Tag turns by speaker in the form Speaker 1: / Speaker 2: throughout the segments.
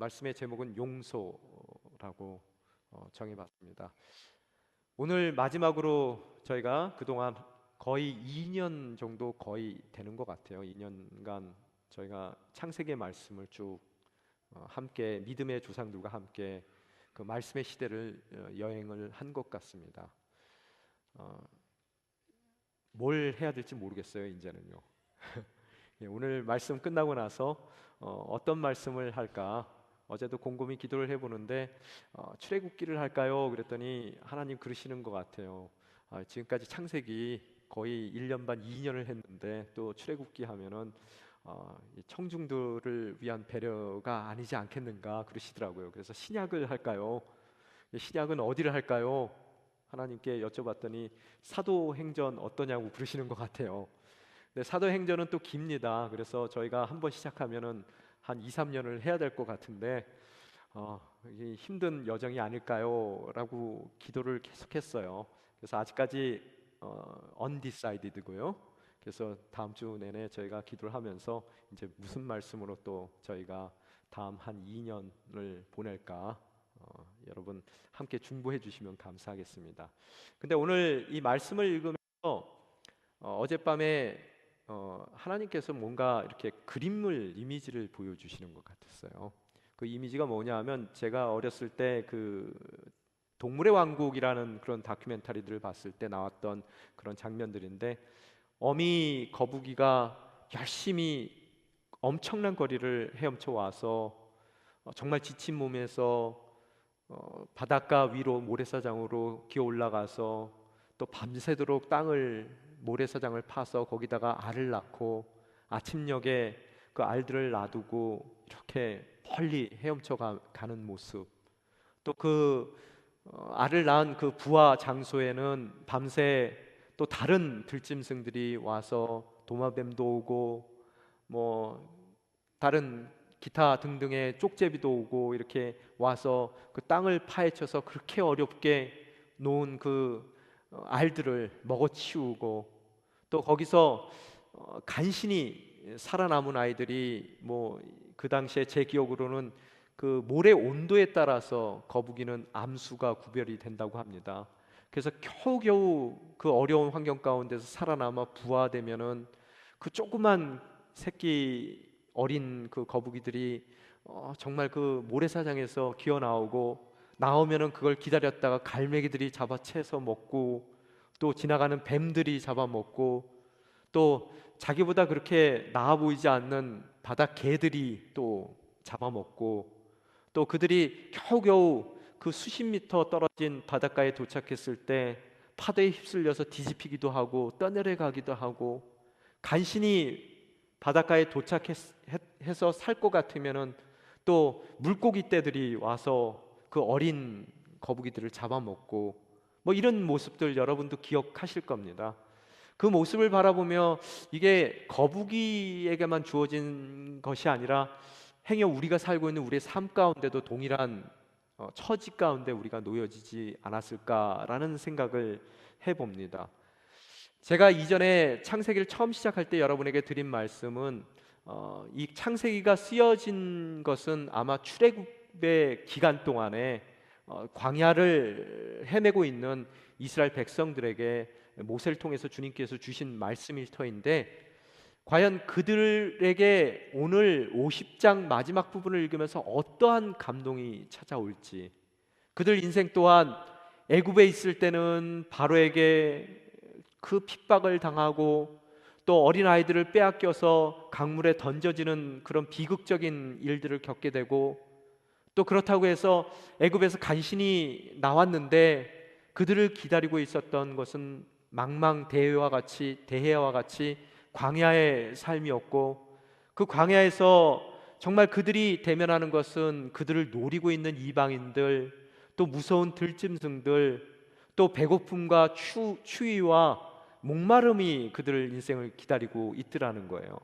Speaker 1: 말씀의 제목은 용서라고 정해봤습니다. 오늘 마지막으로 저희가 그동안 거의 2년 정도 거의 되는 것 같아요. 2년간 저희가 창세기의 말씀을 쭉 함께 믿음의 조상들과 함께 그 말씀의 시대를 여행을 한 것 같습니다. 뭘 해야 될지 모르겠어요, 이제는요. 예, 오늘 말씀 끝나고 나서 어떤 말씀을 할까? 어제도 곰곰이 기도를 해보는데 출애굽기를 할까요? 그랬더니 하나님 그러시는 것 같아요. 지금까지 창세기 거의 1년 반 2년을 했는데 또 출애굽기 하면은 이 청중들을 위한 배려가 아니지 않겠는가 그러시더라고요. 그래서 신약을 할까요? 신약은 어디를 할까요? 하나님께 여쭤봤더니 사도행전 어떠냐고 그러시는 것 같아요. 네, 사도행전은 또 깁니다. 그래서 저희가 한번 시작하면은 한 2, 3년을 해야 될 것 같은데 이게 힘든 여정이 아닐까요? 라고 기도를 계속했어요. 그래서 아직까지 undecided고요. 그래서 다음 주 내내 저희가 기도를 하면서 이제 무슨 말씀으로 또 저희가 다음 한 2년을 보낼까 여러분 함께 중보해 주시면 감사하겠습니다. 근데 오늘 이 말씀을 읽으면서 어젯밤에 하나님께서 뭔가 이렇게 그림을 이미지를 보여주시는 것 같았어요. 그 이미지가 뭐냐 하면 제가 어렸을 때 그 동물의 왕국이라는 그런 다큐멘터리들을 봤을 때 나왔던 그런 장면들인데 어미 거북이가 열심히 엄청난 거리를 헤엄쳐 와서 정말 지친 몸에서 바닷가 위로 모래사장으로 기어 올라가서 또 밤새도록 땅을 모래사장을 파서 거기다가 알을 낳고 아침녘에 그 알들을 놔두고 이렇게 멀리 헤엄쳐 가는 모습, 또 그 알을 낳은 그 부화 장소에는 밤새 또 다른 들짐승들이 와서 도마뱀도 오고 뭐 다른 기타 등등의 쪽제비도 오고 이렇게 와서 그 땅을 파헤쳐서 그렇게 어렵게 놓은 그 알들을 먹어치우고 또 거기서 간신히 살아남은 아이들이 뭐 그 당시에 제 기억으로는 그 모래 온도에 따라서 거북이는 암수가 구별이 된다고 합니다. 그래서 겨우겨우 그 어려운 환경 가운데서 살아남아 부화되면은 그 조그만 새끼 어린 그 거북이들이 정말 그 모래사장에서 기어 나오면은 그걸 기다렸다가 갈매기들이 잡아채서 먹고 또 지나가는 뱀들이 잡아먹고 또 자기보다 그렇게 나아 보이지 않는 바다 개들이 또 잡아먹고 또 그들이 겨우겨우 그 수십 미터 떨어진 바닷가에 도착했을 때 파도에 휩쓸려서 뒤집히기도 하고 떠내려가기도 하고 간신히 바닷가에 도착해서 살 것 같으면은 또 물고기 떼들이 와서 그 어린 거북이들을 잡아먹고 뭐 이런 모습들 여러분도 기억하실 겁니다. 그 모습을 바라보며 이게 거북이에게만 주어진 것이 아니라 행여 우리가 살고 있는 우리의 삶 가운데도 동일한 처지 가운데 우리가 놓여지지 않았을까라는 생각을 해봅니다. 제가 이전에 창세기를 처음 시작할 때 여러분에게 드린 말씀은 이 창세기가 쓰여진 것은 아마 출애굽의 기간 동안에 광야를 헤매고 있는 이스라엘 백성들에게 모세를 통해서 주님께서 주신 말씀일 터인데 과연 그들에게 오늘 50장 마지막 부분을 읽으면서 어떠한 감동이 찾아올지, 그들 인생 또한 애굽에 있을 때는 바로에게 그 핍박을 당하고 또 어린아이들을 빼앗겨서 강물에 던져지는 그런 비극적인 일들을 겪게 되고 또 그렇다고 해서 애굽에서 간신히 나왔는데 그들을 기다리고 있었던 것은 망망대해와 같이 광야의 삶이었고 그 광야에서 정말 그들이 대면하는 것은 그들을 노리고 있는 이방인들, 또 무서운 들짐승들, 또 배고픔과 추위와 목마름이 그들 인생을 기다리고 있더라는 거예요.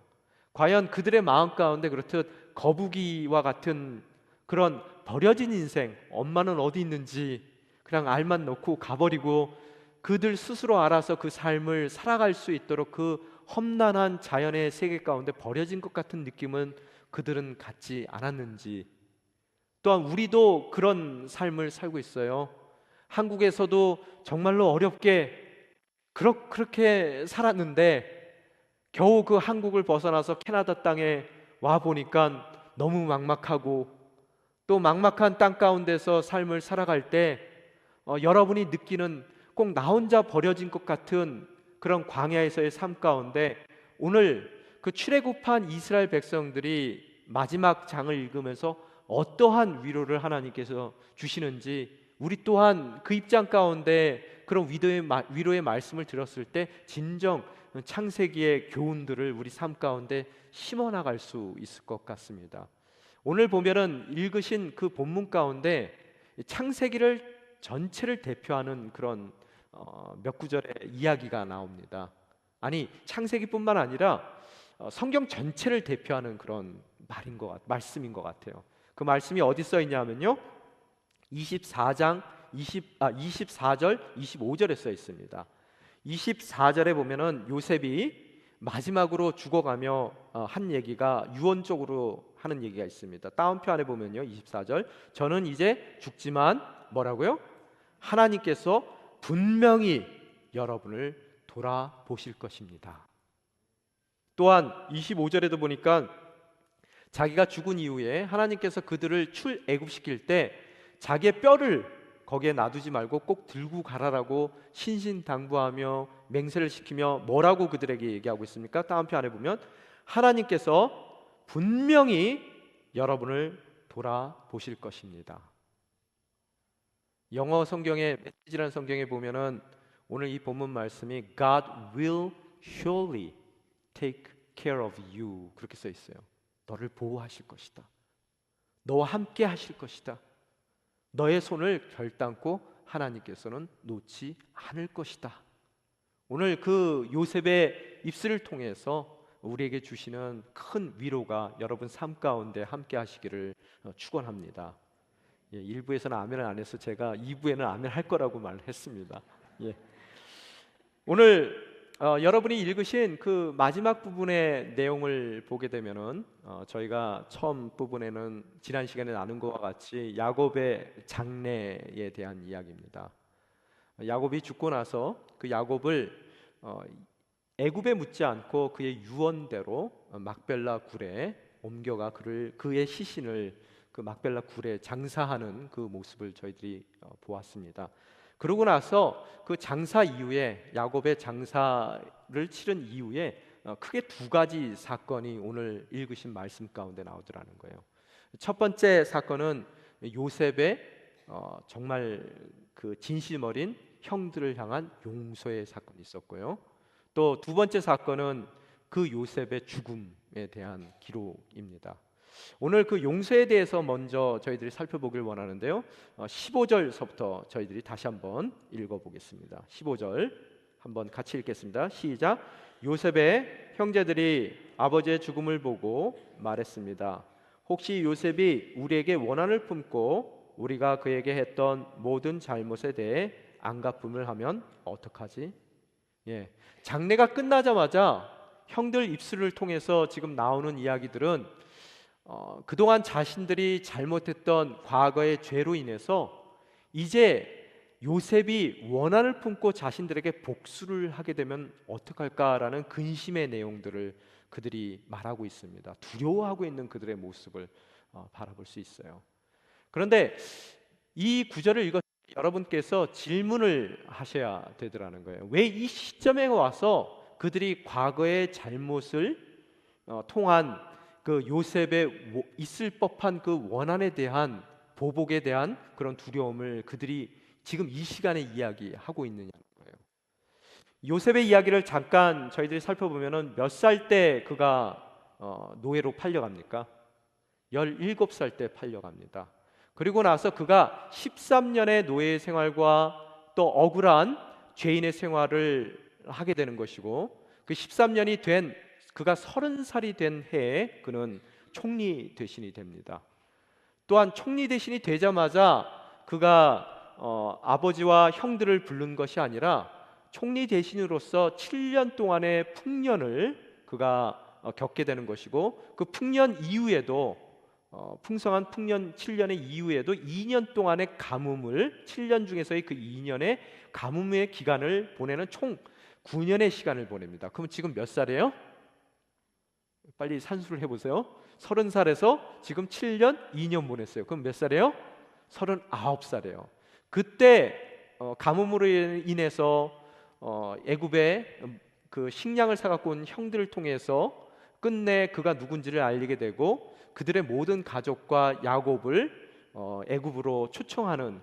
Speaker 1: 과연 그들의 마음 가운데 그렇듯 거북이와 같은 그런 버려진 인생, 엄마는 어디 있는지 그냥 알만 놓고 가버리고 그들 스스로 알아서 그 삶을 살아갈 수 있도록 그 험난한 자연의 세계 가운데 버려진 것 같은 느낌은 그들은 갖지 않았는지, 또한 우리도 그런 삶을 살고 있어요. 한국에서도 정말로 어렵게 그렇게 살았는데 겨우 그 한국을 벗어나서 캐나다 땅에 와 보니까 너무 막막하고, 또 막막한 땅 가운데서 삶을 살아갈 때 여러분이 느끼는 꼭 나 혼자 버려진 것 같은 그런 광야에서의 삶 가운데, 오늘 그 출애굽한 이스라엘 백성들이 마지막 장을 읽으면서 어떠한 위로를 하나님께서 주시는지, 우리 또한 그 입장 가운데 그런 위로의 말씀을 들었을 때 진정 창세기의 교훈들을 우리 삶 가운데 심어 나갈 수 있을 것 같습니다. 오늘 보면은 읽으신 그 본문 가운데 창세기를 전체를 대표하는 그런 몇 구절의 이야기가 나옵니다. 아니, 창세기뿐만 아니라 성경 전체를 대표하는 그런 말씀인 것 같아요. 그 말씀이 어디 써 있냐면요, 24절 25절에 써 있습니다. 24절에 보면은 요셉이 마지막으로 죽어가며 한 얘기가 유언적으로 하는 얘기가 있습니다. 따옴표 안에 보면요, 24절, 저는 이제 죽지만 뭐라고요? 하나님께서 분명히 여러분을 돌아보실 것입니다. 또한 25절에도 보니까 자기가 죽은 이후에 하나님께서 그들을 출애굽시킬 때 자기의 뼈를 거기에 놔두지 말고 꼭 들고 가라라고 신신당부하며 맹세를 시키며 뭐라고 그들에게 얘기하고 있습니까? 따옴표 안에 보면 하나님께서 분명히 여러분을 돌아보실 것입니다. 영어 성경의 메시지라는 성경에 보면은 오늘 이 본문 말씀이 God will surely take care of you, 그렇게 써 있어요. 너를 보호하실 것이다. 너와 함께 하실 것이다. 너의 손을 결단코 하나님께서는 놓지 않을 것이다. 오늘 그 요셉의 입술을 통해서 우리에게 주시는 큰 위로가 여러분 삶 가운데 함께 하시기를 축원합니다. 1부에서는 아멘을 안 해서 제가 2부에는 아멘 할 거라고 말했습니다. 오늘 여러분이 읽으신 그 마지막 부분의 내용을 보게 되면은 저희가 처음 부분에는 지난 시간에 나눈 것과 같이 야곱의 장래에 대한 이야기입니다. 야곱이 죽고 나서 그 야곱을 애굽에 묻지 않고 그의 유언대로 막벨라 굴에 옮겨가 그의 시신을 그 막벨라 굴에 장사하는 그 모습을 저희들이 보았습니다. 그러고 나서 그 장사 이후에, 야곱의 장사를 치른 이후에 크게 두 가지 사건이 오늘 읽으신 말씀 가운데 나오더라는 거예요. 첫 번째 사건은 요셉의 정말 그 진심 어린 형들을 향한 용서의 사건이 있었고요. 또 두 번째 사건은 그 요셉의 죽음에 대한 기록입니다. 오늘 그 용서에 대해서 먼저 저희들이 살펴보길 원하는데요, 15절서부터 저희들이 다시 한번 읽어보겠습니다. 15절 한번 같이 읽겠습니다. 시작. 요셉의 형제들이 아버지의 죽음을 보고 말했습니다. 혹시 요셉이 우리에게 원한을 품고 우리가 그에게 했던 모든 잘못에 대해 안갚음을 하면 어떡하지? 장례가 끝나자마자 형들 입술을 통해서 지금 나오는 이야기들은 그동안 자신들이 잘못했던 과거의 죄로 인해서 이제 요셉이 원한을 품고 자신들에게 복수를 하게 되면 어떡할까라는 근심의 내용들을 그들이 말하고 있습니다. 두려워하고 있는 그들의 모습을 바라볼 수 있어요. 그런데 이 구절을 읽어 여러분께서 질문을 하셔야 되더라는 거예요. 왜 이 시점에 와서 그들이 과거의 잘못을 통한 그 요셉의 있을 법한 그 원한에 대한 보복에 대한 그런 두려움을 그들이 지금 이 시간에 이야기하고 있느냐는 거예요. 요셉의 이야기를 잠깐 저희들이 살펴보면은 몇 살 때 그가 노예로 팔려갑니까? 17살 때 팔려갑니다. 그리고 나서 그가 13년의 노예 생활과 또 억울한 죄인의 생활을 하게 되는 것이고, 그 13년이 된 그가 30살이 된 해에 그는 총리 대신이 됩니다. 또한 총리 대신이 되자마자 그가 아버지와 형들을 부른 것이 아니라 총리 대신으로서 7년 동안의 풍년을 그가 겪게 되는 것이고, 그 풍년 이후에도 풍성한 풍년 7년의 이후에도 2년 동안의 가뭄을 7년 중에서의 그 2년의 가뭄의 기간을 보내는 총 9년의 시간을 보냅니다. 그럼 지금 몇 살이에요? 빨리 산수를 해보세요. 30살에서 지금 7년 2년 보냈어요. 그럼 몇 살이에요? 39살이에요. 그때 가뭄으로 인해서 애굽에 그 식량을 사갖고 온 형들을 통해서 끝내 그가 누군지를 알리게 되고 그들의 모든 가족과 야곱을 애굽으로 초청하는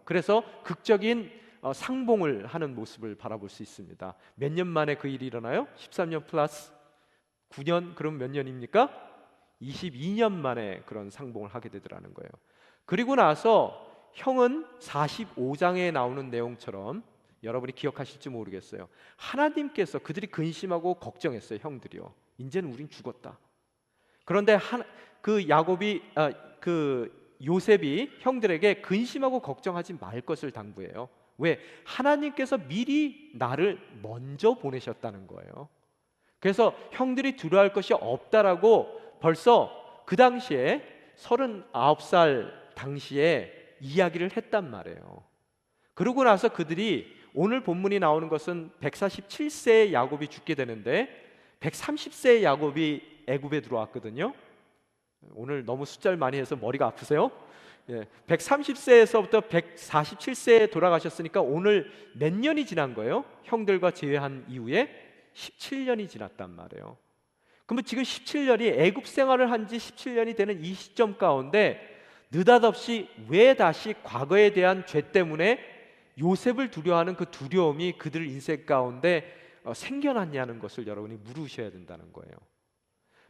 Speaker 1: 그래서 극적인 상봉을 하는 모습을 바라볼 수 있습니다. 몇 년 만에 그 일이 일어나요? 13년 플러스 9년, 그럼 몇 년입니까? 22년 만에 그런 상봉을 하게 되더라는 거예요. 그리고 나서 형은 45장에 나오는 내용처럼 여러분이 기억하실지 모르겠어요. 하나님께서 그들이 근심하고 걱정했어요. 형들이요, 이제는 우린 죽었다. 그런데 요셉이 형들에게 근심하고 걱정하지 말 것을 당부해요. 왜? 하나님께서 미리 나를 먼저 보내셨다는 거예요. 그래서 형들이 두려워할 것이 없다라고 벌써 그 당시에 39살 당시에 이야기를 했단 말이에요. 그러고 나서 그들이, 오늘 본문이 나오는 것은 147세에 야곱이 죽게 되는데 130세에 야곱이 애굽에 들어왔거든요. 오늘 너무 숫자를 많이 해서 머리가 아프세요? 130세에서부터 147세에 돌아가셨으니까 오늘 몇 년이 지난 거예요? 형들과 제외한 이후에 17년이 지났단 말이에요. 그러면 지금 17년이 애굽 생활을 한 지 17년이 되는 이 시점 가운데 느닷없이 왜 다시 과거에 대한 죄 때문에 요셉을 두려워하는 그 두려움이 그들 인생 가운데 생겨났냐는 것을 여러분이 물으셔야 된다는 거예요.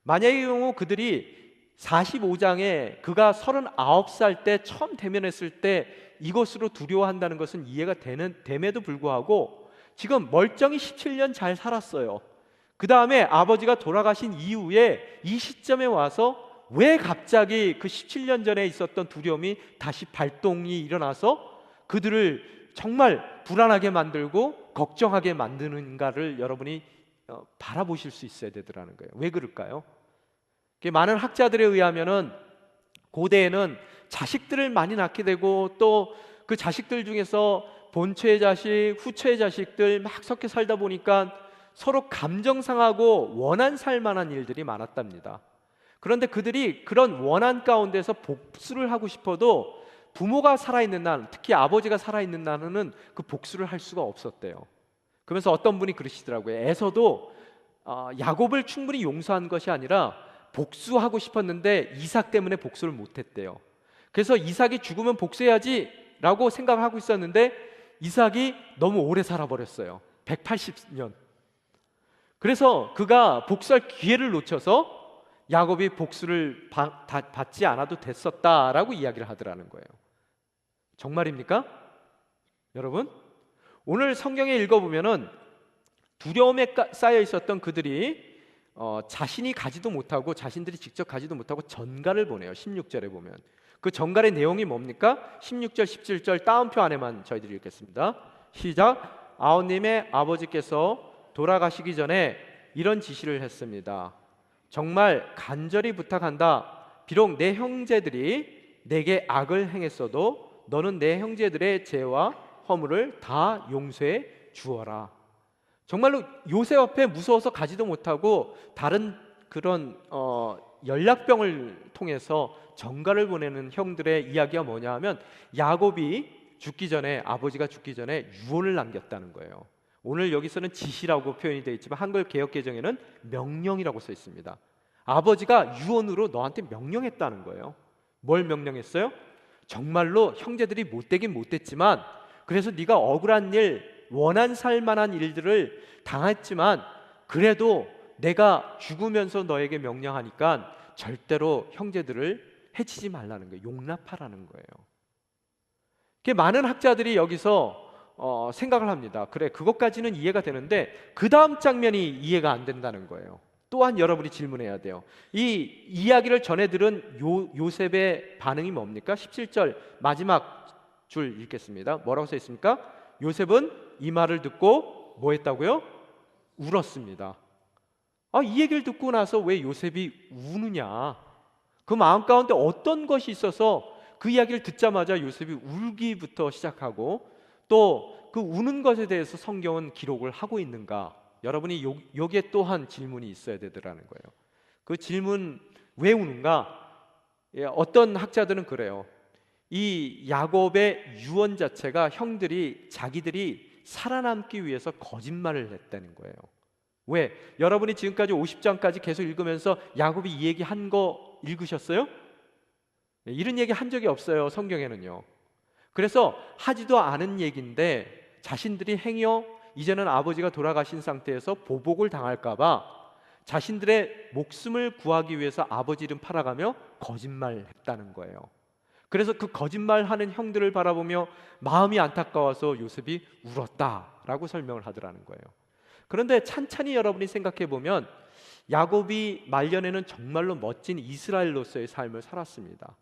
Speaker 1: 만약의 경우 그들이 45장에 그가 39살 때 처음 대면했을 때 이것으로 두려워한다는 것은 이해가 됨에도 불구하고 지금 멀쩡히 17년 잘 살았어요. 그 다음에 아버지가 돌아가신 이후에 이 시점에 와서 왜 갑자기 그 17년 전에 있었던 두려움이 다시 발동이 일어나서 그들을 정말 불안하게 만들고 걱정하게 만드는가를 여러분이 바라보실 수 있어야 되더라는 거예요. 왜 그럴까요? 많은 학자들에 의하면은 고대에는 자식들을 많이 낳게 되고 또 그 자식들 중에서 본처의 자식, 후처의 자식들 막 섞여 살다 보니까 서로 감정 상하고 원한 살 만한 일들이 많았답니다. 그런데 그들이 그런 원한 가운데서 복수를 하고 싶어도 부모가 살아있는 날, 특히 아버지가 살아있는 날은 그 복수를 할 수가 없었대요. 그러면서 어떤 분이 그러시더라고요. 에서도 야곱을 충분히 용서한 것이 아니라 복수하고 싶었는데 이삭 때문에 복수를 못했대요. 그래서 이삭이 죽으면 복수해야지 라고 생각을 하고 있었는데 이삭이 너무 오래 살아버렸어요. 180년. 그래서 그가 복수할 기회를 놓쳐서 야곱이 복수를 받지 않아도 됐었다라고 이야기를 하더라는 거예요. 정말입니까? 여러분, 오늘 성경에 읽어보면은 두려움에 쌓여 있었던 그들이 자신이 가지도 못하고 자신들이 직접 가지도 못하고 전갈을 보내요. 16절에 보면 그 전갈의 내용이 뭡니까? 16절 17절 따옴표 안에만 저희들이 읽겠습니다. 시작. 아우님의 아버지께서 돌아가시기 전에 이런 지시를 했습니다. 정말 간절히 부탁한다. 비록 내 형제들이 내게 악을 행했어도 너는 내 형제들의 죄와 허물을 다 용서해 주어라. 정말로 요셉 앞에 무서워서 가지도 못하고 다른 그런 연락병을 통해서 전가를 보내는 형들의 이야기가 뭐냐 하면 야곱이 죽기 전에, 아버지가 죽기 전에 유언을 남겼다는 거예요. 오늘 여기서는 지시라고 표현이 되어 있지만 한글 개역개정에는 명령이라고 써 있습니다. 아버지가 유언으로 너한테 명령했다는 거예요. 뭘 명령했어요? 정말로 형제들이 못되긴 못됐지만 그래서 네가 억울한 일, 원한 살만한 일들을 당했지만 그래도 내가 죽으면서 너에게 명령하니까 절대로 형제들을 해치지 말라는 거예요. 용납하라는 거예요. 많은 학자들이 여기서 생각을 합니다. 그래, 그것까지는 이해가 되는데 그 다음 장면이 이해가 안 된다는 거예요. 또한 여러분이 질문해야 돼요. 이 이야기를 전해 들은 요셉의 반응이 뭡니까? 17절 마지막 줄 읽겠습니다. 뭐라고 써 있습니까? 요셉은 이 말을 듣고 뭐 했다고요? 울었습니다. 이 얘기를 듣고 나서 왜 요셉이 우느냐? 그 마음 가운데 어떤 것이 있어서 그 이야기를 듣자마자 요셉이 울기부터 시작하고 또 그 우는 것에 대해서 성경은 기록을 하고 있는가? 여러분이 여기에 또한 질문이 있어야 되더라는 거예요. 그 질문, 왜 우는가? 어떤 학자들은 그래요. 이 야곱의 유언 자체가 형들이 자기들이 살아남기 위해서 거짓말을 했다는 거예요. 왜? 여러분이 지금까지 50장까지 계속 읽으면서 야곱이 이 얘기 한 거 읽으셨어요? 이런 얘기 한 적이 없어요, 성경에는요. 그래서 하지도 않은 얘기인데 자신들이 행여 이제는 아버지가 돌아가신 상태에서 보복을 당할까봐 자신들의 목숨을 구하기 위해서 아버지 이름 팔아가며 거짓말했다는 거예요. 그래서 그 거짓말하는 형들을 바라보며 마음이 안타까워서 요셉이 울었다라고 설명을 하더라는 거예요. 그런데 찬찬히 여러분이 생각해 보면 야곱이 말년에는 정말로 멋진 이스라엘로서의 삶을 살았습니다.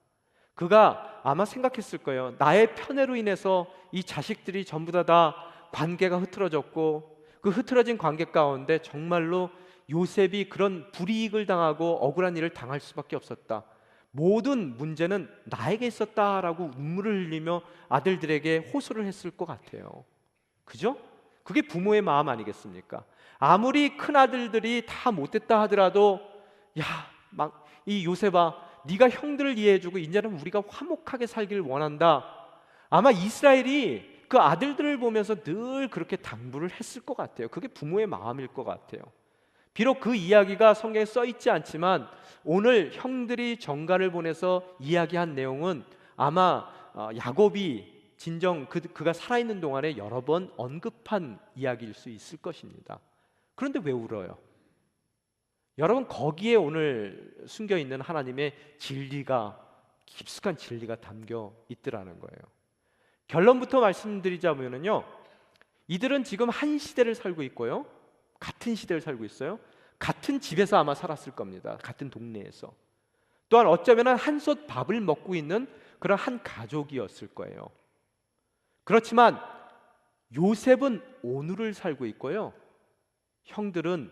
Speaker 1: 그가 아마 생각했을 거예요. 나의 편애로 인해서 이 자식들이 전부 다 관계가 흐트러졌고, 그 흐트러진 관계 가운데 정말로 요셉이 그런 불이익을 당하고 억울한 일을 당할 수밖에 없었다. 모든 문제는 나에게 있었다라고 눈물을 흘리며 아들들에게 호소를 했을 것 같아요. 그죠? 그게 부모의 마음 아니겠습니까? 아무리 큰 아들들이 다 못됐다 하더라도 이 요셉아, 네가 형들을 이해해주고 이제는 우리가 화목하게 살길 원한다. 아마 이스라엘이 그 아들들을 보면서 늘 그렇게 당부를 했을 것 같아요. 그게 부모의 마음일 것 같아요. 비록 그 이야기가 성경에 써 있지 않지만 오늘 형들이 정가를 보내서 이야기한 내용은 아마 야곱이 진정 그가 살아있는 동안에 여러 번 언급한 이야기일 수 있을 것입니다. 그런데 왜 울어요? 여러분, 거기에 오늘 숨겨있는 하나님의 진리가, 깊숙한 진리가 담겨 있더라는 거예요. 결론부터 말씀드리자면요, 이들은 지금 한 시대를 살고 있고요, 같은 시대를 살고 있어요. 같은 집에서 아마 살았을 겁니다. 같은 동네에서. 또한 어쩌면 한솥 밥을 먹고 있는 그런 한 가족이었을 거예요. 그렇지만 요셉은 오늘을 살고 있고요, 형들은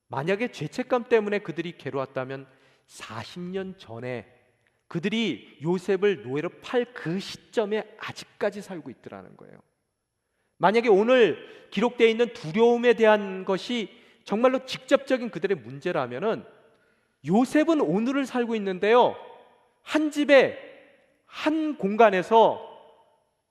Speaker 1: 만약에 죄책감 때문에 그들이 괴로웠다면 40년 전에 그들이 요셉을 노예로 팔 그 시점에 아직까지 살고 있더라는 거예요. 만약에 오늘 기록되어 있는 두려움에 대한 것이 정말로 직접적인 그들의 문제라면은 요셉은 오늘을 살고 있는데요, 한 집에 한 공간에서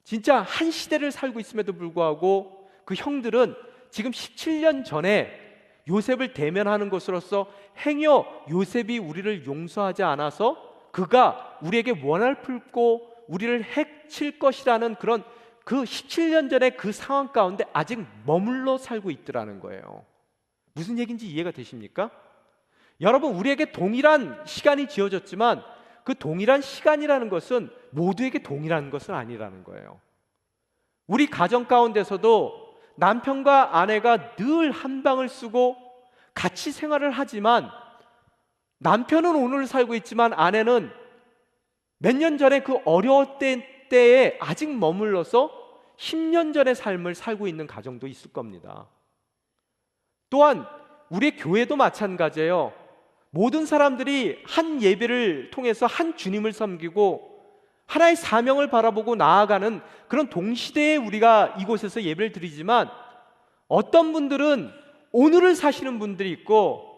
Speaker 1: 진짜 한 시대를 살고 있음에도 불구하고 그 형들은 지금 17년 전에 요셉을 대면하는 것으로서 행여 요셉이 우리를 용서하지 않아서 그가 우리에게 원한을 품고 우리를 해칠 것이라는 그런 그 17년 전의 그 상황 가운데 아직 머물러 살고 있더라는 거예요. 무슨 얘기인지 이해가 되십니까? 여러분, 우리에게 동일한 시간이 지어졌지만 그 동일한 시간이라는 것은 모두에게 동일한 것은 아니라는 거예요. 우리 가정 가운데서도 남편과 아내가 늘 한 방을 쓰고 같이 생활을 하지만 남편은 오늘을 살고 있지만 아내는 몇 년 전에 그 어려웠을 때에 아직 머물러서 10년 전의 삶을 살고 있는 가정도 있을 겁니다. 또한 우리의 교회도 마찬가지예요. 모든 사람들이 한 예배를 통해서 한 주님을 섬기고 하나의 사명을 바라보고 나아가는 그런 동시대에 우리가 이곳에서 예배를 드리지만 어떤 분들은 오늘을 사시는 분들이 있고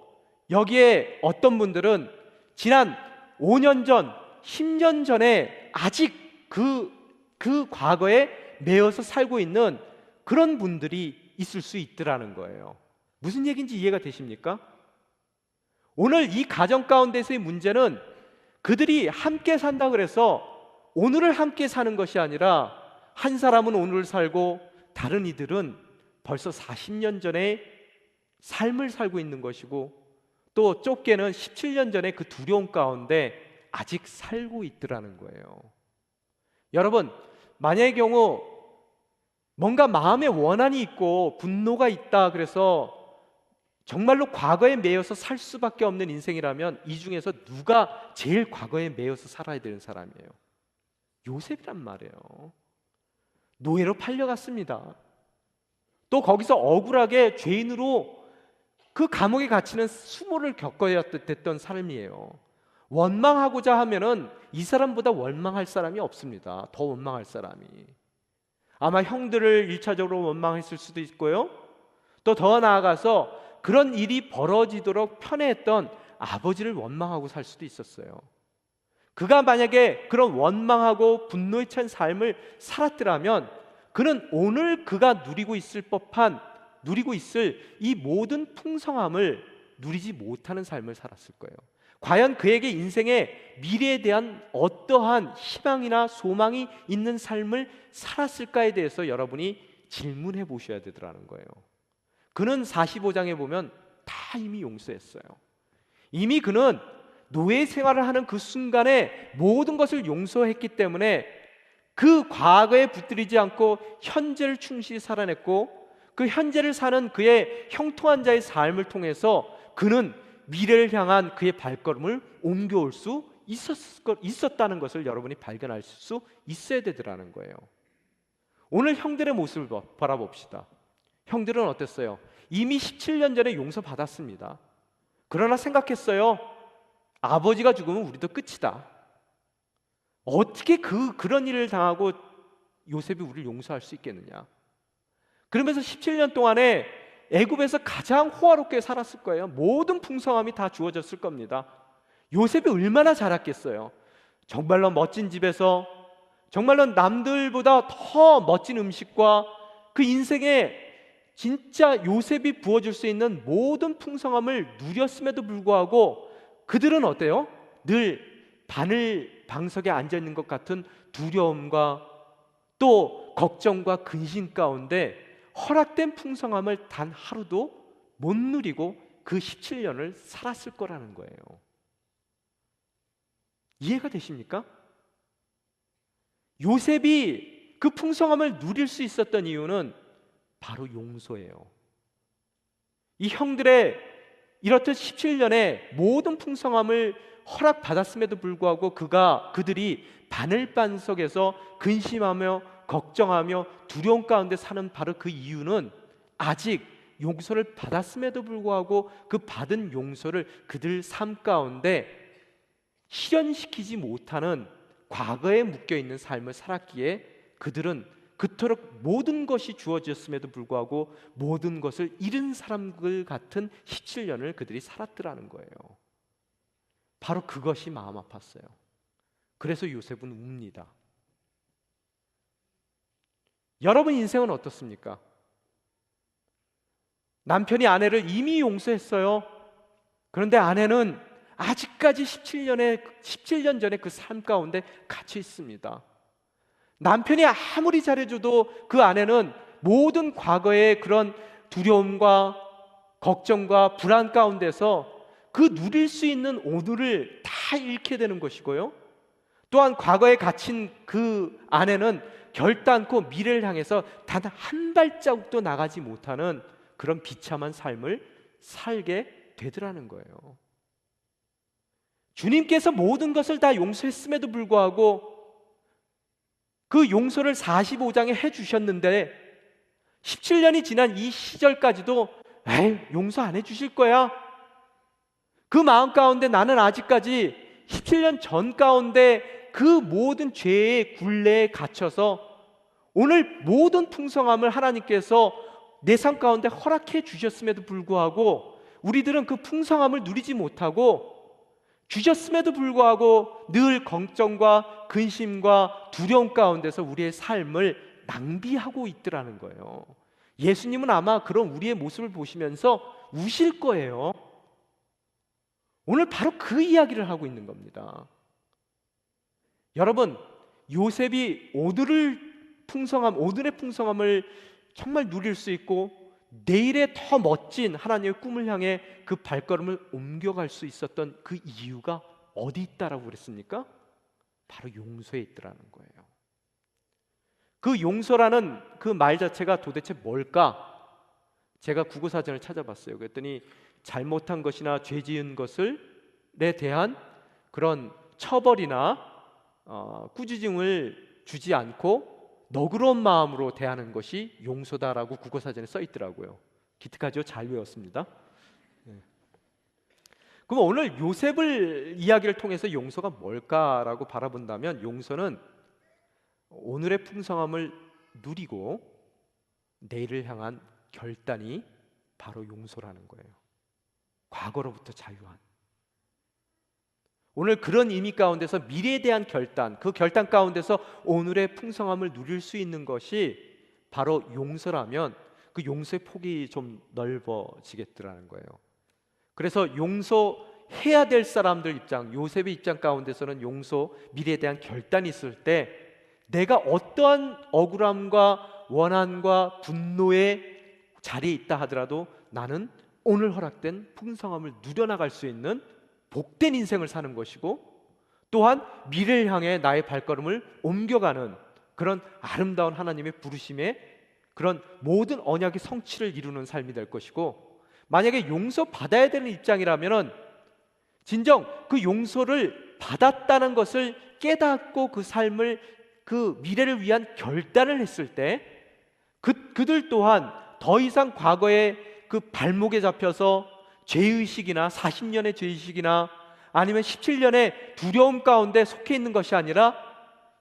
Speaker 1: 여기에 어떤 분들은 지난 5년 전, 10년 전에 아직 그 과거에 매여서 살고 있는 그런 분들이 있을 수 있더라는 거예요. 무슨 얘기인지 이해가 되십니까? 오늘 이 가정 가운데서의 문제는 그들이 함께 산다 그래서 오늘을 함께 사는 것이 아니라 한 사람은 오늘을 살고 다른 이들은 벌써 40년 전에 삶을 살고 있는 것이고 또 좁게는 17년 전에 그 두려움 가운데 아직 살고 있더라는 거예요. 여러분, 만약의 경우 뭔가 마음에 원한이 있고 분노가 있다 그래서 정말로 과거에 매여서 살 수밖에 없는 인생이라면 이 중에서 누가 제일 과거에 매여서 살아야 되는 사람이에요? 요셉이란 말이에요. 노예로 팔려갔습니다. 또 거기서 억울하게 죄인으로 그 감옥에 갇히는 수모를 겪어야 됐던 삶이에요. 원망하고자 하면은 이 사람보다 원망할 사람이 없습니다. 더 원망할 사람이. 아마 형들을 1차적으로 원망했을 수도 있고요. 또 더 나아가서 그런 일이 벌어지도록 편애했던 아버지를 원망하고 살 수도 있었어요. 그가 만약에 그런 원망하고 분노에 찬 삶을 살았더라면 그는 오늘 그가 누리고 있을 이 모든 풍성함을 누리지 못하는 삶을 살았을 거예요. 과연 그에게 인생의 미래에 대한 어떠한 희망이나 소망이 있는 삶을 살았을까에 대해서 여러분이 질문해 보셔야 되더라는 거예요. 그는 45장에 보면 다 이미 용서했어요. 이미 그는 노예 생활을 하는 그 순간에 모든 것을 용서했기 때문에 그 과거에 붙들리지 않고 현재를 충실히 살아냈고, 그 현재를 사는 그의 형통한 자의 삶을 통해서 그는 미래를 향한 그의 발걸음을 옮겨올 수 있었다는 것을 여러분이 발견할 수 있어야 되더라는 거예요. 오늘 형들의 모습을 바라봅시다. 형들은 어땠어요? 이미 17년 전에 용서받았습니다. 그러나 생각했어요. 아버지가 죽으면 우리도 끝이다. 어떻게 그런 일을 당하고 요셉이 우리를 용서할 수 있겠느냐? 그러면서 17년 동안에 애굽에서 가장 호화롭게 살았을 거예요. 모든 풍성함이 다 주어졌을 겁니다. 요셉이 얼마나 자랐겠어요. 정말로 멋진 집에서, 정말로 남들보다 더 멋진 음식과 그 인생에 진짜 요셉이 부어줄 수 있는 모든 풍성함을 누렸음에도 불구하고 그들은 어때요? 늘 바늘 방석에 앉아있는 것 같은 두려움과 또 걱정과 근심 가운데 허락된 풍성함을 단 하루도 못 누리고 그 17년을 살았을 거라는 거예요. 이해가 되십니까? 요셉이 그 풍성함을 누릴 수 있었던 이유는 바로 용서예요. 이 형들의 이렇듯 17년의 모든 풍성함을 허락받았음에도 불구하고 그들이 바늘반석에서 근심하며 걱정하며 두려움 가운데 사는 바로 그 이유는 아직 용서를 받았음에도 불구하고 그 받은 용서를 그들 삶 가운데 실현시키지 못하는 과거에 묶여있는 삶을 살았기에 그들은 그토록 모든 것이 주어졌음에도 불구하고 모든 것을 잃은 사람들 같은 17년을 그들이 살았더라는 거예요. 바로 그것이 마음 아팠어요. 그래서 요셉은 웁니다. 여러분 인생은 어떻습니까? 남편이 아내를 이미 용서했어요. 그런데 아내는 아직까지 17년 전에 그 삶 가운데 갇혀 있습니다. 남편이 아무리 잘해줘도 그 아내는 모든 과거의 그런 두려움과 걱정과 불안 가운데서 그 누릴 수 있는 오늘을 다 잃게 되는 것이고요. 또한 과거에 갇힌 그 아내는 결단코 미래를 향해서 단 한 발자국도 나가지 못하는 그런 비참한 삶을 살게 되더라는 거예요. 주님께서 모든 것을 다 용서했음에도 불구하고 그 용서를 45장에 해주셨는데 17년이 지난 이 시절까지도 용서 안 해주실 거야. 그 마음 가운데 나는 아직까지 17년 전 가운데 그 모든 죄의 굴레에 갇혀서 오늘 모든 풍성함을 하나님께서 내 삶 가운데 허락해 주셨음에도 불구하고 우리들은 그 풍성함을 누리지 못하고 주셨음에도 불구하고 늘 걱정과 근심과 두려움 가운데서 우리의 삶을 낭비하고 있더라는 거예요. 예수님은 아마 그런 우리의 모습을 보시면서 우실 거예요. 오늘 바로 그 이야기를 하고 있는 겁니다. 여러분, 요셉이 오늘의 풍성함을 정말 누릴 수 있고 내일의 더 멋진 하나님의 꿈을 향해 그 발걸음을 옮겨갈 수 있었던 그 이유가 어디 있다라고 그랬습니까? 바로 용서에 있더라는 거예요. 그 용서라는 그 말 자체가 도대체 뭘까? 제가 국어사전을 찾아봤어요. 그랬더니 잘못한 것이나 죄 지은 것을에 대한 그런 처벌이나 꾸짖음을 주지 않고 너그러운 마음으로 대하는 것이 용서다라고 국어사전에 써 있더라고요. 기특하죠? 잘 외웠습니다. 그럼 오늘 요셉을 이야기를 통해서 용서가 뭘까라고 바라본다면, 용서는 오늘의 풍성함을 누리고 내일을 향한 결단이 바로 용서라는 거예요. 과거로부터 자유한, 오늘 그런 의미 가운데서 미래에 대한 결단, 그 결단 가운데서 오늘의 풍성함을 누릴 수 있는 것이 바로 용서라면, 그 용서의 폭이 좀 넓어지겠더라는 거예요. 그래서 용서해야 될 사람들 입장, 요셉의 입장 가운데서는 용서, 미래에 대한 결단이 있을 때 내가 어떠한 억울함과 원한과 분노의 자리에 있다 하더라도 나는 오늘 허락된 풍성함을 누려나갈 수 있는 복된 인생을 사는 것이고, 또한 미래를 향해 나의 발걸음을 옮겨가는 그런 아름다운 하나님의 부르심에 그런 모든 언약의 성취를 이루는 삶이 될 것이고, 만약에 용서받아야 되는 입장이라면 진정 그 용서를 받았다는 것을 깨닫고 그 삶을, 그 미래를 위한 결단을 했을 때 그들 또한 더 이상 과거의 그 발목에 잡혀서 죄의식이나 40년의 죄의식이나 아니면 17년의 두려움 가운데 속해 있는 것이 아니라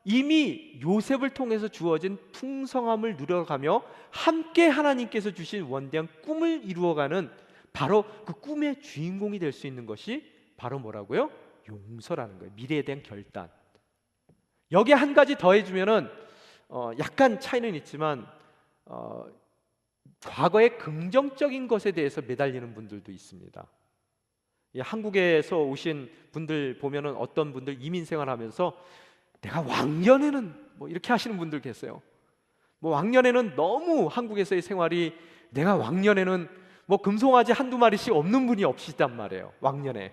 Speaker 1: 이미 요셉을 통해서 주어진 풍성함을 누려가며 함께 하나님께서 주신 원대한 꿈을 이루어가는 바로 그 꿈의 주인공이 될 수 있는 것이 바로 뭐라고요? 용서라는 거예요. 미래에 대한 결단. 여기에 한 가지 더해주면은 약간 차이는 있지만 과거의 긍정적인 것에 대해서 매달리는 분들도 있습니다. 한국에서 오신 분들 보면은 어떤 분들 이민 생활하면서 내가 왕년에는 뭐 이렇게 하시는 분들 계세요. 뭐 왕년에는 너무 한국에서의 생활이, 내가 왕년에는 뭐 금송아지 한두 마리씩 없는 분이 없으시단 말이에요. 왕년에.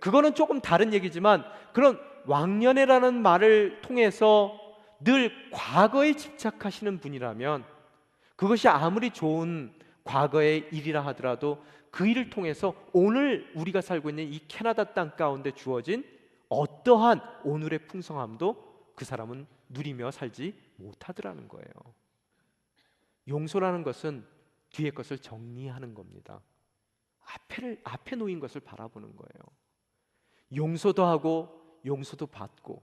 Speaker 1: 그거는 조금 다른 얘기지만, 그런 왕년에라는 말을 통해서 늘 과거에 집착하시는 분이라면 그것이 아무리 좋은 과거의 일이라 하더라도 그 일을 통해서 오늘 우리가 살고 있는 이 캐나다 땅 가운데 주어진 어떠한 오늘의 풍성함도 그 사람은 누리며 살지 못하더라는 거예요. 용서라는 것은 뒤의 것을 정리하는 겁니다. 앞에 놓인 것을 바라보는 거예요. 용서도 하고 용서도 받고,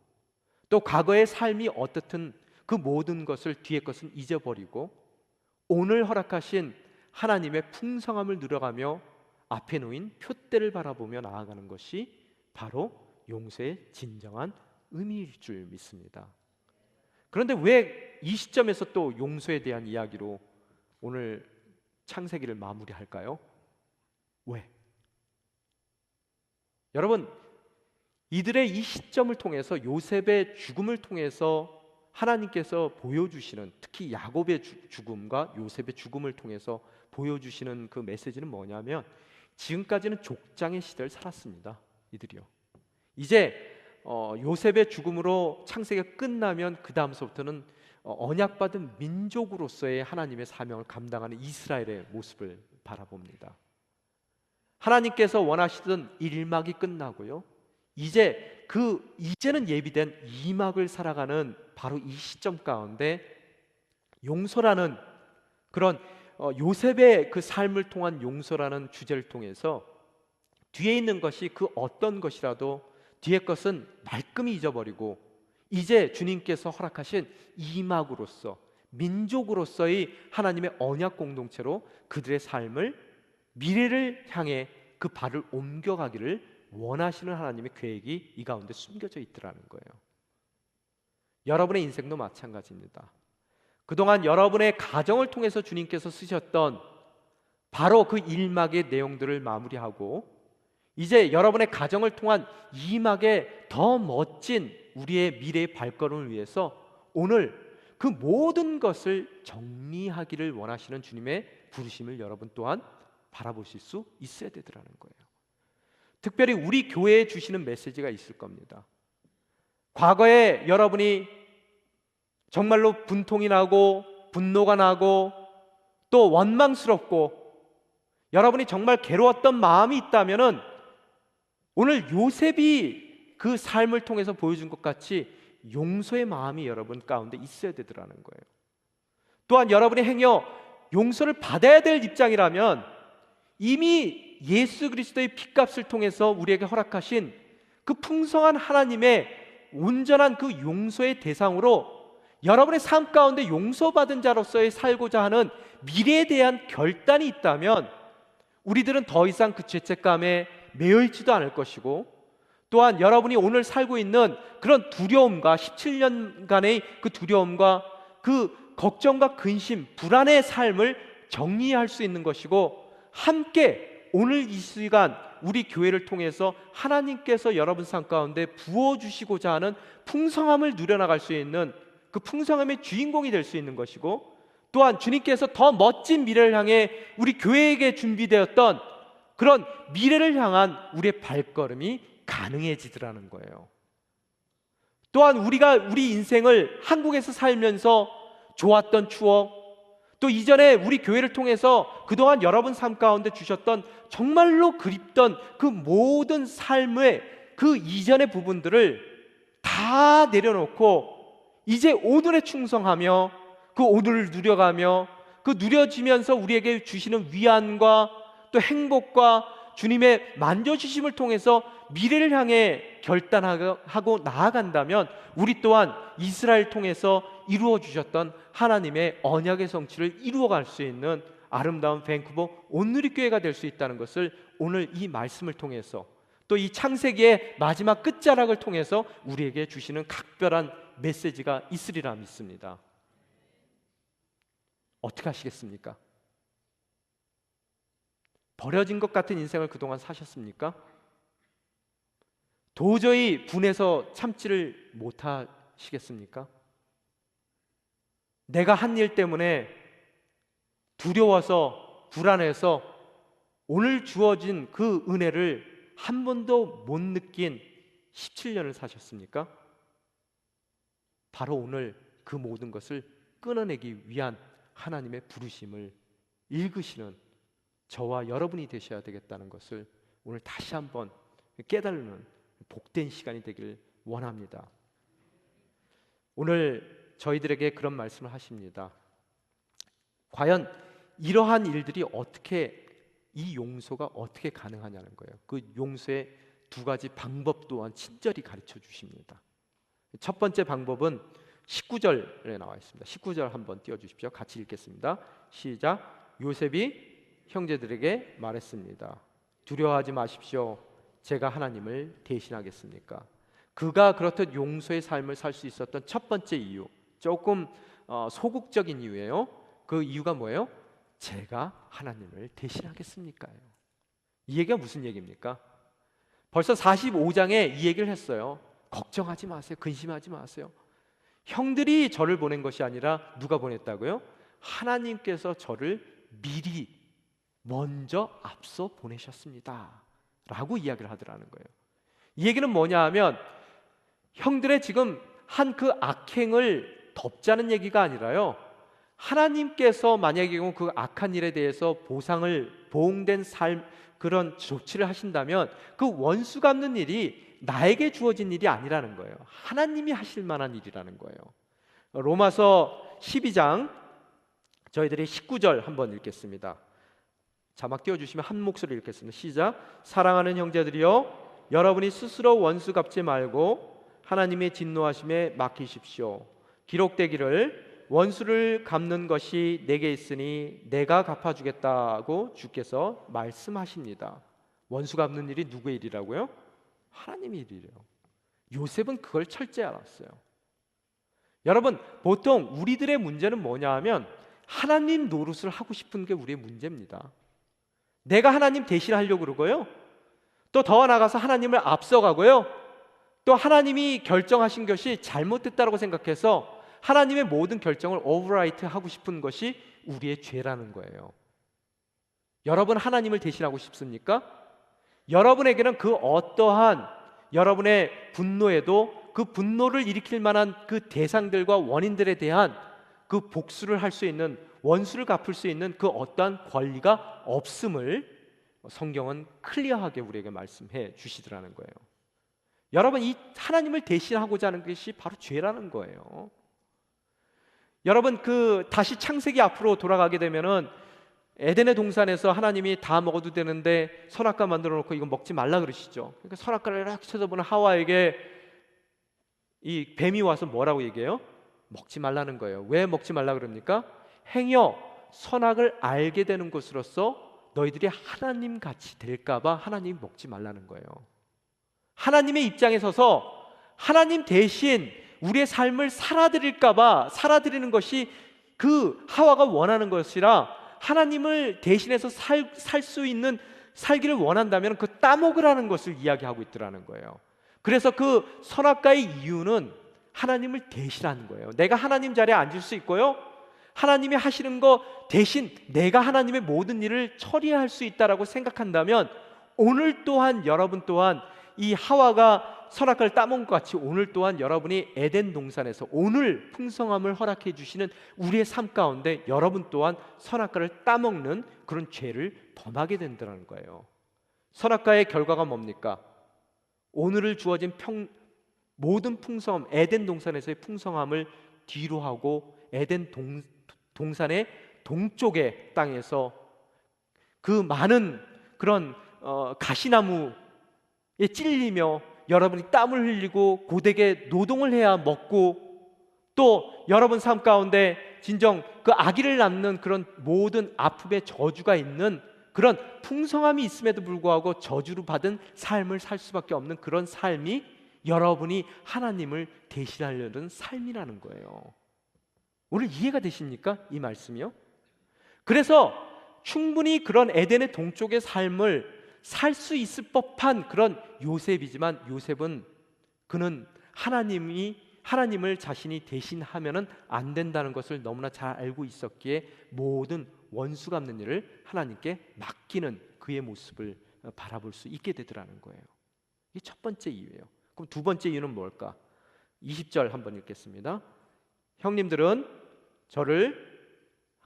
Speaker 1: 또 과거의 삶이 어떻든 그 모든 것을, 뒤의 것은 잊어버리고 오늘 허락하신 하나님의 풍성함을 누려가며 앞에 놓인 표대를 바라보며 나아가는 것이 바로 용서의 진정한 의미일 줄 믿습니다. 그런데 왜 이 시점에서 또 용서에 대한 이야기로 오늘 창세기를 마무리할까요? 왜? 여러분, 이들의 이 시점을 통해서, 요셉의 죽음을 통해서 하나님께서 보여주시는, 특히 야곱의 죽음과 요셉의 죽음을 통해서 보여주시는 그 메시지는 뭐냐면, 지금까지는 족장의 시대를 살았습니다. 이들이요. 이제 요셉의 죽음으로 창세기가 끝나면 그 다음서부터는 언약받은 민족으로서의 하나님의 사명을 감당하는 이스라엘의 모습을 바라봅니다. 하나님께서 원하시던 1막이 끝나고요, 이제는 예비된 2막을 살아가는 바로 이 시점 가운데 용서라는 그런 요셉의 그 삶을 통한 용서라는 주제를 통해서 뒤에 있는 것이 그 어떤 것이라도 뒤의 것은 말끔히 잊어버리고 이제 주님께서 허락하신 2막으로서, 민족으로서의 하나님의 언약 공동체로 그들의 삶을, 미래를 향해 그 발을 옮겨가기를 원하시는 하나님의 계획이 이 가운데 숨겨져 있더라는 거예요. 여러분의 인생도 마찬가지입니다. 그동안 여러분의 가정을 통해서 주님께서 쓰셨던 바로 그 1막의 내용들을 마무리하고, 이제 여러분의 가정을 통한 2막의 더 멋진 우리의 미래의 발걸음을 위해서 오늘 그 모든 것을 정리하기를 원하시는 주님의 부르심을 여러분 또한 바라보실 수 있어야 되더라는 거예요. 특별히 우리 교회에 주시는 메시지가 있을 겁니다. 과거에 여러분이 정말로 분통이 나고 분노가 나고 또 원망스럽고 여러분이 정말 괴로웠던 마음이 있다면은 오늘 요셉이 그 삶을 통해서 보여준 것 같이 용서의 마음이 여러분 가운데 있어야 되더라는 거예요. 또한 여러분이 행여 용서를 받아야 될 입장이라면 이미 예수 그리스도의 핏값을 통해서 우리에게 허락하신 그 풍성한 하나님의 온전한 그 용서의 대상으로 여러분의 삶 가운데 용서받은 자로서의 살고자 하는 미래에 대한 결단이 있다면 우리들은 더 이상 그 죄책감에 매여 있지도 않을 것이고, 또한 여러분이 오늘 살고 있는 그런 두려움과 17년간의 그 두려움과 그 걱정과 근심, 불안의 삶을 정리할 수 있는 것이고, 함께 오늘 이 시간 우리 교회를 통해서 하나님께서 여러분 삶 가운데 부어주시고자 하는 풍성함을 누려나갈 수 있는 그 풍성함의 주인공이 될 수 있는 것이고, 또한 주님께서 더 멋진 미래를 향해 우리 교회에게 준비되었던 그런 미래를 향한 우리의 발걸음이 가능해지더라는 거예요. 또한 우리가 우리 인생을 한국에서 살면서 좋았던 추억, 또 이전에 우리 교회를 통해서 그동안 여러분 삶 가운데 주셨던 정말로 그립던 그 모든 삶의 그 이전의 부분들을 다 내려놓고 이제 오늘에 충성하며 그 오늘을 누려가며 그 누려지면서 우리에게 주시는 위안과 또 행복과 주님의 만져주심을 통해서 미래를 향해 결단하고 나아간다면 우리 또한 이스라엘 통해서 이루어 주셨던 하나님의 언약의 성취를 이루어갈 수 있는 아름다운 밴쿠버 온누리교회가 될 수 있다는 것을 오늘 이 말씀을 통해서, 또 이 창세기의 마지막 끝자락을 통해서 우리에게 주시는 각별한 메시지가 있으리라 믿습니다. 어떻게 하시겠습니까? 버려진 것 같은 인생을 그동안 사셨습니까? 도저히 분해서 참지를 못하시겠습니까? 내가 한 일 때문에 두려워서 불안해서 오늘 주어진 그 은혜를 한 번도 못 느낀 17년을 사셨습니까? 바로 오늘 그 모든 것을 끊어내기 위한 하나님의 부르심을 읽으시는 저와 여러분이 되셔야 되겠다는 것을 오늘 다시 한번 깨달는 복된 시간이 되길 원합니다. 오늘 저희들에게 그런 말씀을 하십니다. 과연 이러한 일들이 어떻게, 이 용서가 어떻게 가능하냐는 거예요. 그 용서의 두 가지 방법 또한 친절히 가르쳐 주십니다. 첫 번째 방법은 19절에 나와 있습니다. 19절 한번 띄워주십시오. 같이 읽겠습니다. 시작. 요셉이 형제들에게 말했습니다. 두려워하지 마십시오. 제가 하나님을 대신하겠습니까? 그가 그렇듯 용서의 삶을 살 수 있었던 첫 번째 이유, 조금 소극적인 이유예요. 그 이유가 뭐예요? 제가 하나님을 대신하겠습니까요? 이 얘기가 무슨 얘기입니까? 벌써 45장에 이 얘기를 했어요. 걱정하지 마세요. 근심하지 마세요. 형들이 저를 보낸 것이 아니라 누가 보냈다고요? 하나님께서 저를 미리 먼저 앞서 보내셨습니다 라고 이야기를 하더라는 거예요. 이 얘기는 뭐냐 하면 형들의 지금 한 그 악행을 덮자는 얘기가 아니라요, 하나님께서 만약에 그 악한 일에 대해서 보응된 삶, 그런 조치를 하신다면 그 원수 갚는 일이 나에게 주어진 일이 아니라는 거예요. 하나님이 하실 만한 일이라는 거예요. 로마서 12장 저희들이 19절 한번 읽겠습니다. 자막 띄워주시면 한 목소리 읽겠습니다. 시작. 사랑하는 형제들이여, 여러분이 스스로 원수 갚지 말고 하나님의 진노하심에 맡기십시오. 기록되기를 원수를 갚는 것이 내게 있으니 내가 갚아주겠다고 주께서 말씀하십니다. 원수 갚는 일이 누구의 일이라고요? 하나님의 일이래요. 요셉은 그걸 철저히 알았어요. 여러분, 보통 우리들의 문제는 뭐냐 하면 하나님 노릇을 하고 싶은 게 우리의 문제입니다. 내가 하나님 대신하려고 그러고요, 또 더 나아가서 하나님을 앞서가고요, 또 하나님이 결정하신 것이 잘못됐다고 생각해서 하나님의 모든 결정을 오버라이트 하고 싶은 것이 우리의 죄라는 거예요. 여러분, 하나님을 대신하고 싶습니까? 여러분에게는 그 어떠한 여러분의 분노에도 그 분노를 일으킬 만한 그 대상들과 원인들에 대한 그 복수를 할 수 있는, 원수를 갚을 수 있는 그 어떠한 권리가 없음을 성경은 클리어하게 우리에게 말씀해 주시더라는 거예요. 여러분, 이 하나님을 대신하고자 하는 것이 바로 죄라는 거예요. 여러분, 그 다시 창세기 앞으로 돌아가게 되면은 에덴의 동산에서 하나님이 다 먹어도 되는데 선악과 만들어 놓고 이거 먹지 말라 그러시죠. 그러니까 선악과를 이렇게 쳐다보는 하와에게 이 뱀이 와서 뭐라고 얘기해요? 먹지 말라는 거예요. 왜 먹지 말라 그럽니까? 행여 선악을 알게 되는 것으로서 너희들이 하나님 같이 될까봐 하나님이 먹지 말라는 거예요. 하나님의 입장에 서서 하나님 대신 우리의 삶을 살아드릴까봐 살아드리는 것이 그 하와가 원하는 것이라, 하나님을 대신해서 살 수 있는 살기를 원한다면 그 따먹으라는 것을 이야기하고 있더라는 거예요. 그래서 그 선악과의 이유는 하나님을 대신하는 거예요. 내가 하나님 자리에 앉을 수 있고요, 하나님이 하시는 거 대신 내가 하나님의 모든 일을 처리할 수 있다라고 생각한다면, 오늘 또한 여러분 또한 이 하와가 선악과를 따먹은 것 같이 오늘 또한 여러분이 에덴 동산에서 오늘 풍성함을 허락해 주시는 우리의 삶 가운데 여러분 또한 선악과를 따먹는 그런 죄를 범하게 된다는 거예요. 선악과의 결과가 뭡니까? 오늘을 주어진 모든 풍성함, 에덴 동산에서의 풍성함을 뒤로 하고 에덴 동산의 동쪽의 땅에서 그 많은 그런 가시나무에 찔리며 여러분이 땀을 흘리고 고되게 노동을 해야 먹고, 또 여러분 삶 가운데 진정 그 아기를 낳는 그런 모든 아픔의 저주가 있는 그런 풍성함이 있음에도 불구하고 저주를 받은 삶을 살 수밖에 없는 그런 삶이 여러분이 하나님을 대신하려는 삶이라는 거예요. 오늘 이해가 되십니까? 이 말씀이요. 그래서 충분히 그런 에덴의 동쪽의 삶을 살 수 있을 법한 그런 요셉이지만, 요셉은 그는 하나님을 자신이 대신하면은 안 된다는 것을 너무나 잘 알고 있었기에 모든 원수 갚는 일을 하나님께 맡기는 그의 모습을 바라볼 수 있게 되더라는 거예요. 이게 첫 번째 이유예요. 그럼 두 번째 이유는 뭘까? 20절 한번 읽겠습니다. 형님들은 저를,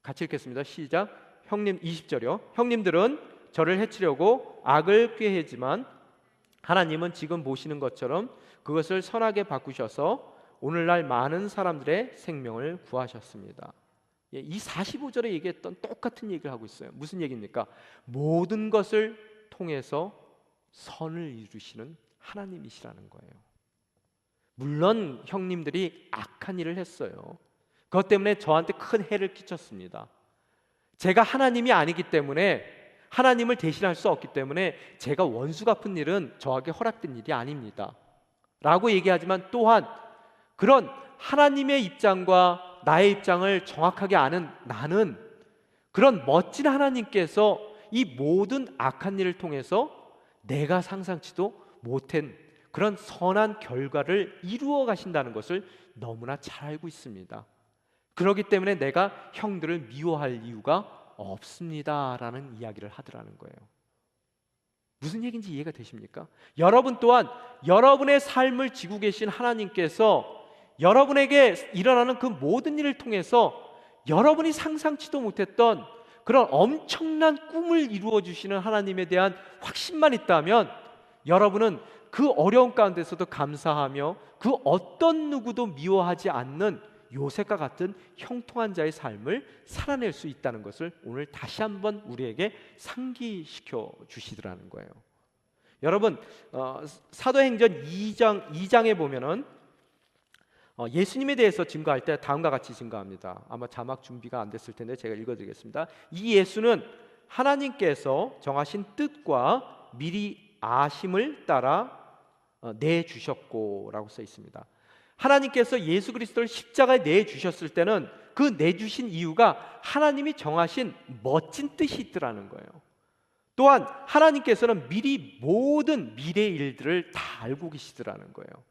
Speaker 1: 같이 읽겠습니다. 시작. 20절이요. 형님들은 저를 해치려고 악을 꾀했지만 하나님은 지금 보시는 것처럼 그것을 선하게 바꾸셔서 오늘날 많은 사람들의 생명을 구하셨습니다. 이 45절에 얘기했던 똑같은 얘기를 하고 있어요. 무슨 얘기입니까? 모든 것을 통해서 선을 이루시는 하나님이시라는 거예요. 물론 형님들이 악한 일을 했어요. 그것 때문에 저한테 큰 해를 끼쳤습니다. 제가 하나님이 아니기 때문에, 하나님을 대신할 수 없기 때문에 제가 원수 갚은 일은 저에게 허락된 일이 아닙니다 라고 얘기하지만, 또한 그런 하나님의 입장과 나의 입장을 정확하게 아는 나는 그런 멋진 하나님께서 이 모든 악한 일을 통해서 내가 상상치도 못한 그런 선한 결과를 이루어 가신다는 것을 너무나 잘 알고 있습니다. 그렇기 때문에 내가 형들을 미워할 이유가 없습니다라는 이야기를 하더라는 거예요. 무슨 얘기인지 이해가 되십니까? 여러분 또한 여러분의 삶을 지고 계신 하나님께서 여러분에게 일어나는 그 모든 일을 통해서 여러분이 상상치도 못했던 그런 엄청난 꿈을 이루어 주시는 하나님에 대한 확신만 있다면, 여러분은 그 어려운 가운데서도 감사하며 그 어떤 누구도 미워하지 않는 요셉과 같은 형통한 자의 삶을 살아낼 수 있다는 것을 오늘 다시 한번 우리에게 상기시켜 주시더라는 거예요. 여러분, 사도행전 2장에 보면은 예수님에 대해서 증거할 때 다음과 같이 증거합니다. 아마 자막 준비가 안 됐을 텐데 제가 읽어드리겠습니다. 이 예수는 하나님께서 정하신 뜻과 미리 아심을 따라 내주셨고 라고 써 있습니다. 하나님께서 예수 그리스도를 십자가에 내주셨을 때는 그 내주신 이유가 하나님이 정하신 멋진 뜻이 있더라는 거예요. 또한 하나님께서는 미리 모든 미래의 일들을 다 알고 계시더라는 거예요.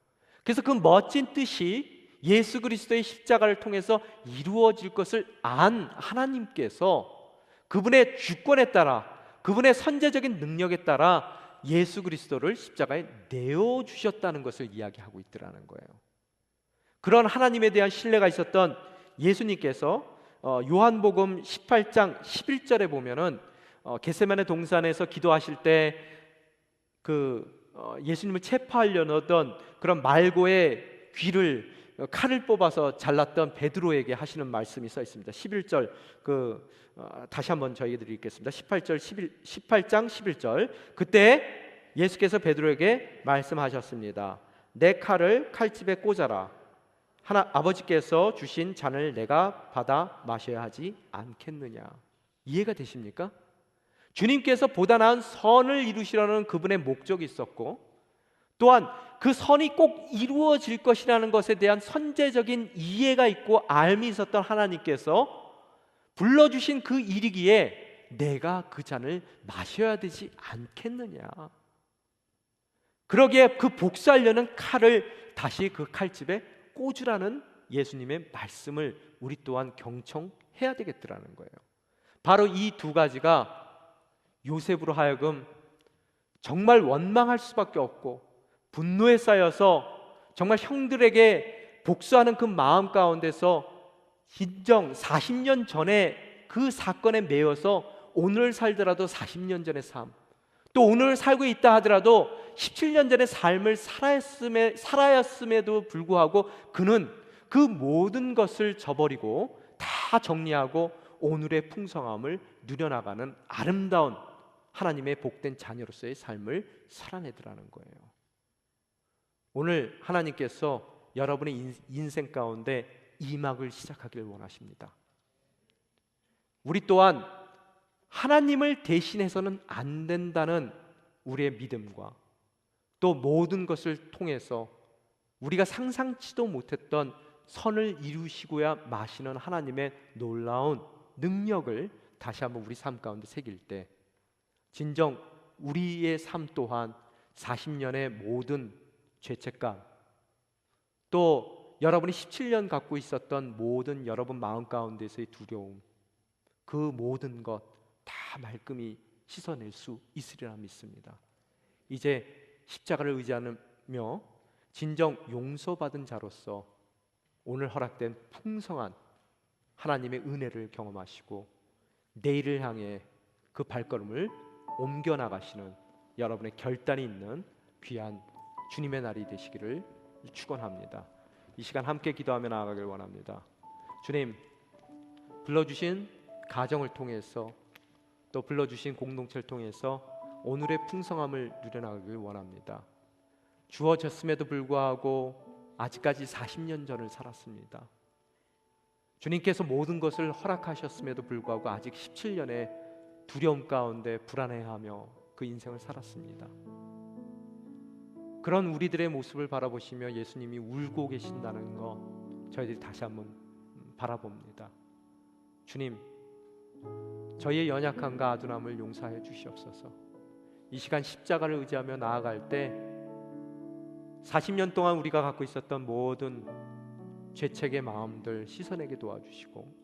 Speaker 1: 그래서 그 멋진 뜻이 예수 그리스도의 십자가를 통해서 이루어질 것을 안 하나님께서 그분의 주권에 따라, 그분의 선제적인 능력에 따라 예수 그리스도를 십자가에 내어주셨다는 것을 이야기하고 있더라는 거예요. 그런 하나님에 대한 신뢰가 있었던 예수님께서 요한복음 18장 11절에 보면은 겟세마네 동산에서 기도하실 때 예수님을 체포하려는 어떤 그런 말고의 귀를 칼을 뽑아서 잘랐던 베드로에게 하시는 말씀이 써 있습니다. 11절 다시 한번 저희들이 읽겠습니다. 18장 11절. 그때 예수께서 베드로에게 말씀하셨습니다. 내 칼을 칼집에 꽂아라. 아버지께서 주신 잔을 내가 받아 마셔야 하지 않겠느냐. 이해가 되십니까? 주님께서 보다 나은 선을 이루시려는 그분의 목적이 있었고, 또한 그 선이 꼭 이루어질 것이라는 것에 대한 선제적인 이해가 있고 알미 있었던 하나님께서 불러주신 그 일이기에 내가 그 잔을 마셔야 되지 않겠느냐. 그러기에 그 복수하려는 칼을 다시 그 칼집에 꽂으라는 예수님의 말씀을 우리 또한 경청해야 되겠더라는 거예요. 바로 이 두 가지가 요셉으로 하여금 정말 원망할 수밖에 없고 분노에 쌓여서 정말 형들에게 복수하는 그 마음 가운데서 진정 40년 전에 그 사건에 매여서 오늘 살더라도 40년 전의 삶, 또 오늘 살고 있다 하더라도 17년 전의 삶을 살아였음에도 불구하고 그는 그 모든 것을 저버리고 다 정리하고 오늘의 풍성함을 누려나가는 아름다운 하나님의 복된 자녀로서의 삶을 살아내더라는 거예요. 오늘 하나님께서 여러분의 인생 가운데 이막을 시작하기를 원하십니다. 우리 또한 하나님을 대신해서는 안 된다는 우리의 믿음과 또 모든 것을 통해서 우리가 상상치도 못했던 선을 이루시고야 마시는 하나님의 놀라운 능력을 다시 한번 우리 삶 가운데 새길 때 진정 우리의 삶 또한 40년의 모든 죄책감, 또 여러분이 17년 갖고 있었던 모든 여러분 마음 가운데서의 두려움, 그 모든 것 다 말끔히 씻어낼 수 있으리라 믿습니다. 이제 십자가를 의지하며 진정 용서받은 자로서 오늘 허락된 풍성한 하나님의 은혜를 경험하시고 내일을 향해 그 발걸음을 옮겨나가시는 여러분의 결단이 있는 귀한 주님의 날이 되시기를 축원합니다. 이 시간 함께 기도하며 나아가길 원합니다. 주님, 불러주신 가정을 통해서 또 불러주신 공동체를 통해서 오늘의 풍성함을 누려나가길 원합니다. 주어졌음에도 불구하고 아직까지 40년 전을 살았습니다. 주님께서 모든 것을 허락하셨음에도 불구하고 아직 17년의 두려움 가운데 불안해하며 그 인생을 살았습니다. 그런 우리들의 모습을 바라보시며 예수님이 울고 계신다는 거 저희들이 다시 한번 바라봅니다. 주님, 저희의 연약함과 아둔함을 용서해 주시옵소서. 이 시간 십자가를 의지하며 나아갈 때 40년 동안 우리가 갖고 있었던 모든 죄책의 마음들 씻어내게 도와주시고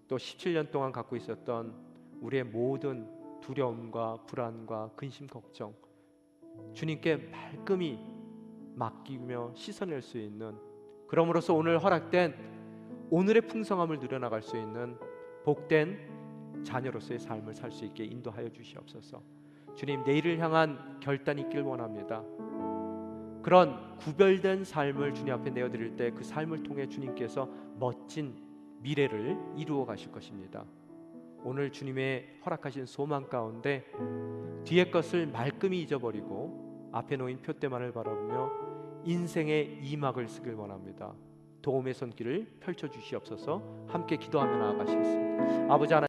Speaker 1: 또 17년 동안 갖고 있었던 우리의 모든 두려움과 불안과 근심 걱정 주님께 말끔히 맡기며 씻어낼 수 있는, 그럼으로써 오늘 허락된 오늘의 풍성함을 누려나갈 수 있는 복된 자녀로서의 삶을 살 수 있게 인도하여 주시옵소서. 주님, 내일을 향한 결단이 있길 원합니다. 그런 구별된 삶을 주님 앞에 내어드릴 때 그 삶을 통해 주님께서 멋진 미래를 이루어 가실 것입니다. 오늘 주님의 허락하신 소망 가운데 뒤의 것을 말끔히 잊어버리고 앞에 놓인 표대만을 바라보며 인생의 이막을 쓰길 원합니다. 도움의 손길을 펼쳐 주시옵소서. 함께 기도하며 나아가시겠습니다. 아버지 하나님,